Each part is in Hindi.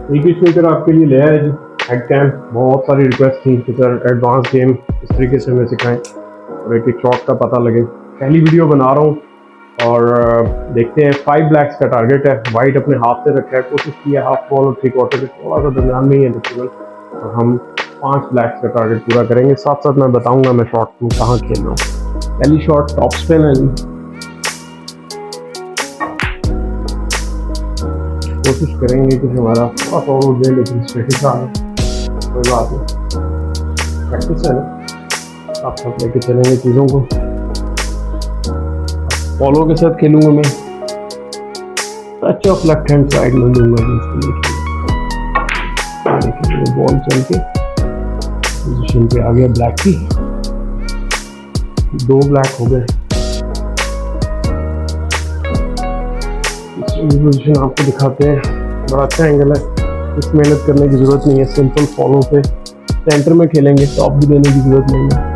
एक ही स्नूकर आपके लिए ले आया जी, हेड कैम। बहुत सारी रिक्वेस्ट थी कि सर एडवांस गेम इस तरीके से हमें सिखाएं और एक एक शॉट का पता लगे। पहली वीडियो बना रहा हूँ और देखते हैं। 5 ब्लैक्स का टारगेट है, वाइट अपने हाथ से रखा है, कोशिश की है हाफ बॉल और 3/4 के थोड़ा सा दरमियान में ही है तकरीबन, और हम 5 ब्लैक्स का टारगेट पूरा करेंगे। साथ साथ मैं बताऊंगा मैं शॉट में कहाँ खेल रहा हूँ। पहली शॉट टॉप स्पिन है जी, कोशिश करेंगे कि हमारा थोड़ा सा हो जाए, लेकिन स्ट्रेटिक आ कोई बात नहीं, प्रैक्टिस है ना, साथ साथ लेके चलेंगे चीज़ों को। फॉलो के साथ खेलूंगा मैं, touch of left hand side में दूंगा देखिए बॉल चल के पोजीशन पे आ गया ब्लैक की। 2 ब्लैक हो गए। पोजीशन आपको दिखाते हैं, बड़ा अच्छा एंगल है, कुछ मेहनत करने की जरूरत नहीं है, सिंपल फॉलो पे सेंटर में खेलेंगे, टॉप भी देने की जरूरत नहीं है।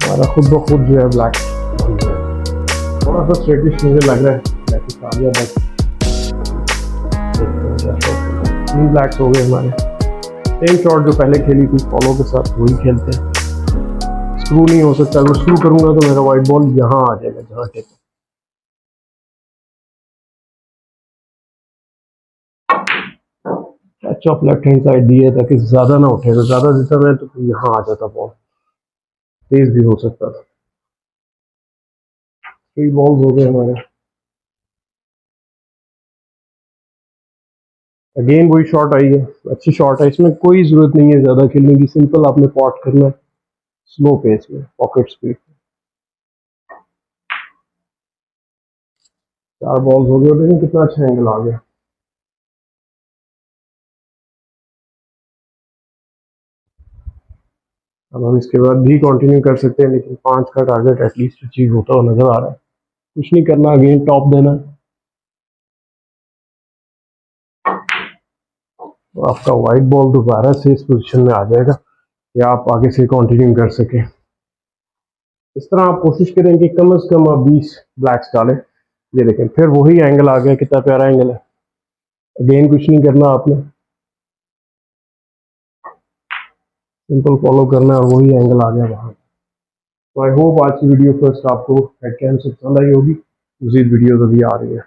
हमारा खुद ब खुद जो है ब्लैक थोड़ा सा स्ट्रेटिश मुझे लग रहा है, ब्लैक आ गया बस। 3 ब्लैक्स हो गए हमारे। सेम शॉट जो पहले खेली थी फॉलो के साथ वही खेलते हैं। स्क्रू नहीं हो सकता, अगर स्क्रू करूंगा तो मेरा वाइट बॉल यहाँ आ जाएगा जहाँ tape. Touch of left hand side दिए ताकि ज्यादा ना उठे, तो ज्यादा देता मैं तो यहाँ आ जाता बॉल, तेज भी हो सकता था। 3 बॉल्स हो गए हमारे। अगेन वही शॉट आई है, अच्छी शॉट है, इसमें कोई जरूरत नहीं है ज्यादा खेलने की, सिंपल आपने पॉट करना है स्लो पेस में, पॉकेट स्पीड। 4 बॉल्स हो गए, लेकिन कितना अच्छा एंगल आ गया। अब हम इसके बाद भी कंटिन्यू कर सकते हैं, लेकिन 5 का टारगेट एटलीस्ट अचीव होता हुआ नजर आ रहा है। कुछ नहीं करना, अगेन टॉप देना, तो आपका वाइट बॉल दोबारा से इस पोजीशन में आ जाएगा या आप आगे से कंटिन्यू कर सकें। इस तरह आप कोशिश करें कि कम से कम आप 20 ब्लैक्स डालें। ये देखें फिर वही एंगल आ गया, कितना प्यारा एंगल है। अगेन कुछ नहीं करना आपने, सिंपल फॉलो करना है और वही एंगल आ गया वहाँ। तो आई होप आज की वीडियो फर्स्ट आपको हेड कैम से पसंद आई होगी। मज़ीद वीडियोज़ अभी आ रही है।